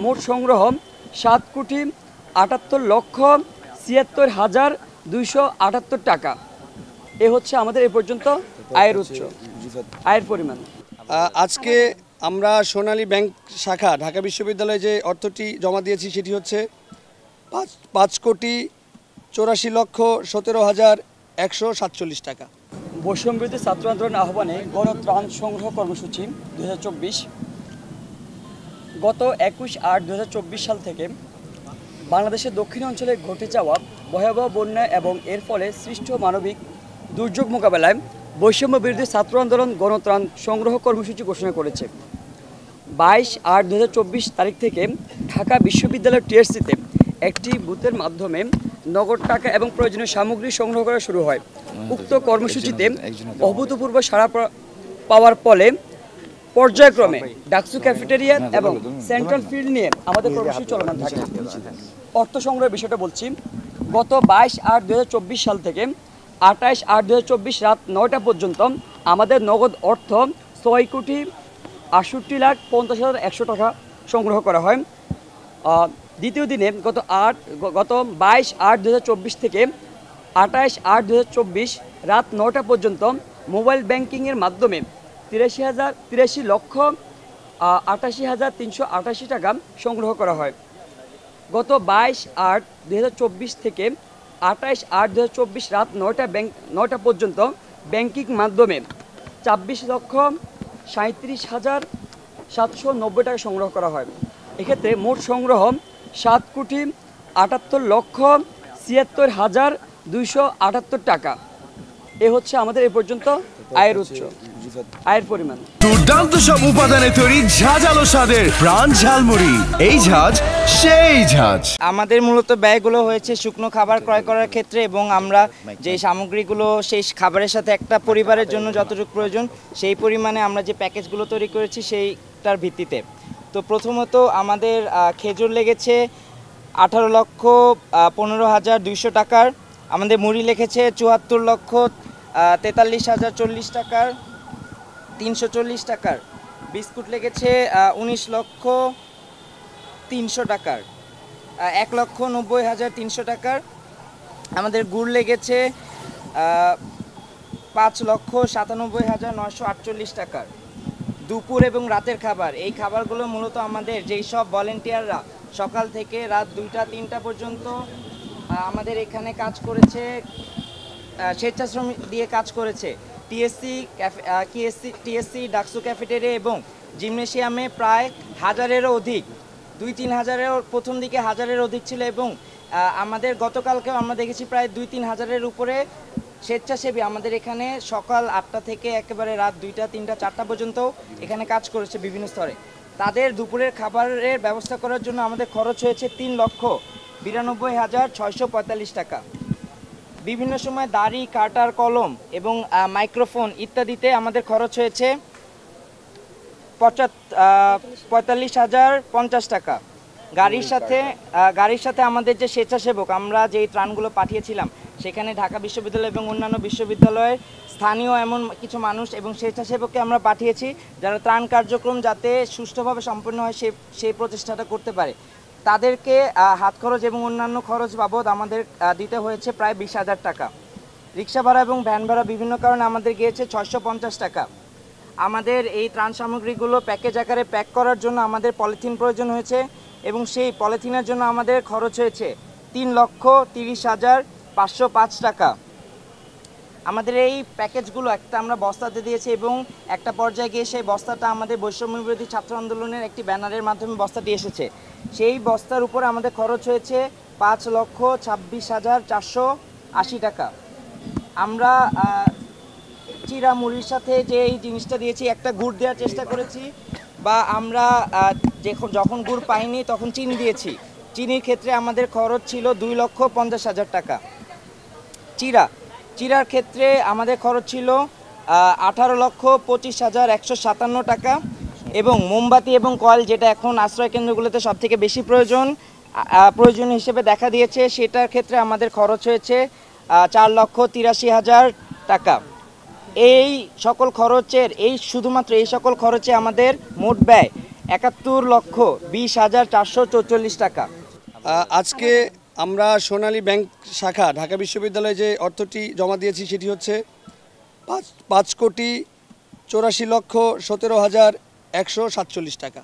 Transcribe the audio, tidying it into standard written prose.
মোট সংগ্রহ 7,78,76,278 টাকা। এ হচ্ছে আমাদের এ পর্যন্ত আয়ের উৎস, আয়ের পরিমাণ। আজকে আমরা সোনালী ব্যাংক শাখা ঢাকা বিশ্ববিদ্যালয়ে যে অর্থটি জমা দিয়েছি সেটি হচ্ছে 5,17,17,147 টাকা। বৈষম্যবিরোধী ছাত্র আন্দোলন আহ্বানে গণত্রাণ সংগ্রহ কর্মসূচি 2024 গত 21/8/2024 সাল থেকে বাংলাদেশের দক্ষিণ অঞ্চলে ঘটে যাওয়া ভয়াবহ বন্যা এবং এর ফলে সৃষ্ট মানবিক দুর্যোগ মোকাবেলায় বৈষম্যবিরোধী ছাত্র আন্দোলন গণত্রাণ সংগ্রহ কর্মসূচি ঘোষণা করেছে। 22/8/2024 তারিখ থেকে ঢাকা বিশ্ববিদ্যালয়ের টিএসসিতে একটি বুথের মাধ্যমে নগদ টাকা এবং প্রয়োজনীয় সামগ্রী সংগ্রহ করা শুরু হয়। উক্ত কর্মসূচিতে অভূতপূর্ব সাড়া পাওয়ার ফলে পর্যায়ক্রমে ডাকসু ক্যাফেটেরিয়া এবং সেন্ট্রাল ফিল্ড নিয়ে আমাদের কর্মসূচি চলমান থাকে। অর্থ সংগ্রহের বিষয়টা বলছি, গত 22/8/2024 সাল থেকে 28/8/2024 রাত 9টা পর্যন্ত আমাদের নগদ অর্থ 6,68,50,100 টাকা সংগ্রহ করা হয়। দ্বিতীয় দিনে গত 22/8/2024 থেকে 28/8/2024 রাত 9টা পর্যন্ত মোবাইল ব্যাংকিংয়ের মাধ্যমে 83,88,388 টাকা সংগ্রহ করা হয়। গত 22/8/2024 থেকে 28/8/2024 রাত 9টা পর্যন্ত ব্যাংকিং মাধ্যমে 24,37,790 টাকা সংগ্রহ করা হয়। এক্ষেত্রে মোট সংগ্রহ 7,78,76,278 টাকা। এ হচ্ছে আমাদের এ পর্যন্ত আয়ের উৎস, আয়ের পরিমাণ। দুর্দান্ত সব উপাদানে তৈরি ঝাঁঝালো স্বাদের প্রাণ ঝালমুড়ি, এই ঝাঁজ সেই ঝাঁজ। আমাদের মূলত ব্যয়গুলো হয়েছে শুকনো খাবার ক্রয় করার ক্ষেত্রে, এবং আমরা যে সামগ্রীগুলো সেই খাবারের সাথে একটা পরিবারের জন্য যতটুকু প্রয়োজন সেই পরিমাণে আমরা যে প্যাকেজগুলো তৈরি করেছি সেইটার ভিত্তিতে। তো প্রথমত আমাদের খেজুর লেগেছে 18,15,200 টাকার, আমাদের মুড়ি লেগেছে 74,43,040 টাকার 340 টাকার, বিস্কুট লেগেছে 19,300,000 টাকার 1,90,300 টাকার, আমাদের গুড় লেগেছে 5,97,948 টাকার। দুপুর এবং রাতের খাবার, এই খাবারগুলো মূলত আমাদের যেই সব ভলেন্টিয়াররা সকাল থেকে রাত 2টা-3টা পর্যন্ত আমাদের এখানে কাজ করেছে, স্বেচ্ছাশ্রম দিয়ে কাজ করেছে, টিএসসি ডাকসু ক্যাফেটেরিয়া এবং জিমনেশিয়ামে প্রায় 1000-এরও অধিক, 2-3 হাজারের প্রথম দিকে 1000-এর অধিক ছিল, এবং আমাদের গতকালকেও আমরা দেখেছি প্রায় 2-3 হাজারের উপরে স্বেচ্ছাসেবী আমাদের এখানে সকাল 8টা থেকে একেবারে রাত 2টা, 3টা, 4টা পর্যন্ত এখানে কাজ করেছে বিভিন্ন স্তরে। তাদের দুপুরের খাবারের ব্যবস্থা করার জন্য আমাদের খরচ হয়েছে 3,92,645 টাকা। বিভিন্ন সময় দাড়ি কাটার কলম এবং মাইক্রোফোন ইত্যাদিতে আমাদের খরচ হয়েছে 45,050 টাকা। গাড়ির সাথে আমাদের যে স্বেচ্ছাসেবক আমরা যেই ত্রাণগুলো পাঠিয়েছিলাম সেখানে ঢাকা বিশ্ববিদ্যালয় এবং অন্যান্য বিশ্ববিদ্যালয়ের স্থানীয় এমন কিছু মানুষ এবং স্বেচ্ছাসেবককে আমরা পাঠিয়েছি যারা ত্রাণ কার্যক্রম যাতে সুষ্ঠুভাবে সম্পন্ন হয় সেই প্রচেষ্টাটা করতে পারে। তাদেরকে হাত খরচ এবং অন্যান্য খরচ বাবদ আমাদের দিতে হয়েছে প্রায় 20,000 টাকা। রিক্সা ভাড়া এবং ভ্যান ভাড়া বিভিন্ন কারণে আমাদের গিয়েছে 650 টাকা। আমাদের এই ত্রাণ সামগ্রীগুলো প্যাকেজ আকারে প্যাক করার জন্য আমাদের পলিথিন প্রয়োজন হয়েছে, এবং সেই পলিথিনের জন্য আমাদের খরচ হয়েছে 3,30,505 টাকা। আমাদের এই প্যাকেজগুলো একটা আমরা বস্তাতে দিয়েছি, এবং একটা পর্যায়ে গিয়ে সেই বস্তাটা আমাদের বৈষম্যবিরোধী ছাত্র আন্দোলনের একটি ব্যানারের মাধ্যমে বস্তাটি এসেছে। সেই বস্তার উপরে আমাদের খরচ হয়েছে 5,26,480 টাকা। আমরা চিরা মুড়ির সাথে যে এই জিনিসটা দিয়েছি, একটা গুড় দেওয়ার চেষ্টা করেছি, বা আমরা যখন গুড় পাইনি তখন চিনি দিয়েছি। চিনির ক্ষেত্রে আমাদের খরচ ছিল 2,50,000 টাকা। চিরার ক্ষেত্রে আমাদের খরচ ছিল 18,25,157 টাকা, এবং মোমবাতি এবং কয়েল, যেটা এখন আশ্রয় কেন্দ্রগুলোতে সবথেকে বেশি প্রয়োজন হিসেবে দেখা দিয়েছে, সেটার ক্ষেত্রে আমাদের খরচ হয়েছে 4,83,000 টাকা। শুধুমাত্র এই সকল খরচে আমাদের মোট ব্যয় 71,20,444 টাকা। আজকে আমরা সোনালী ব্যাংক শাখা ঢাকা বিশ্ববিদ্যালয়ে যে অর্থটি জমা দিয়েছি সেটি হচ্ছে 5,84,17,147 টাকা।